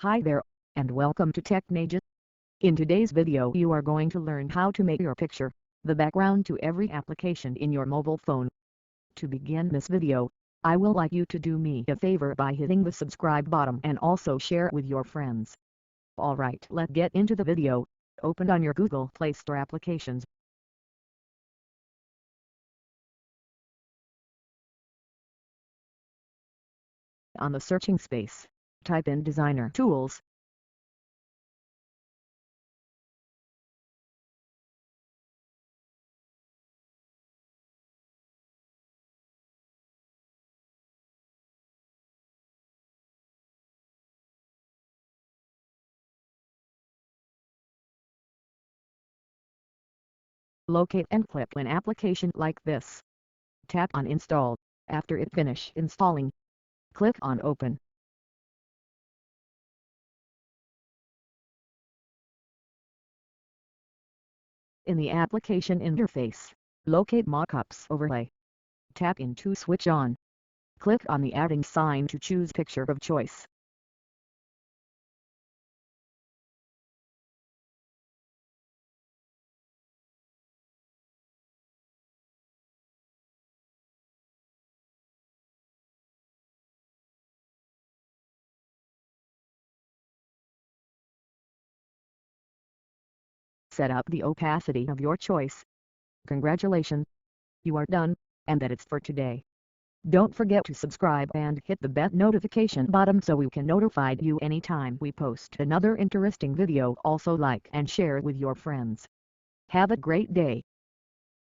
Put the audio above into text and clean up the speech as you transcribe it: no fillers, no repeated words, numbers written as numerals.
Hi there, and welcome to TechNages. In today's video you are going to learn how to make your picture the background to every application in your mobile phone. To begin this video, I will like you to do me a favor by hitting the subscribe button and also share it with your friends. Alright, let's get into the video. Open on your Google Play Store applications. On the searching space, type in Designer Tools. Locate and click an application like this. Tap on Install. After it finish installing, click on Open. In the application interface, locate Mockups overlay. Tap into Switch On. Click on the adding sign to choose picture of choice. Set up the opacity of your choice. Congratulations! You are done, and that it's for today. Don't forget to subscribe and hit the bell notification button so we can notify you anytime we post another interesting video. Also like and share with your friends. Have a great day.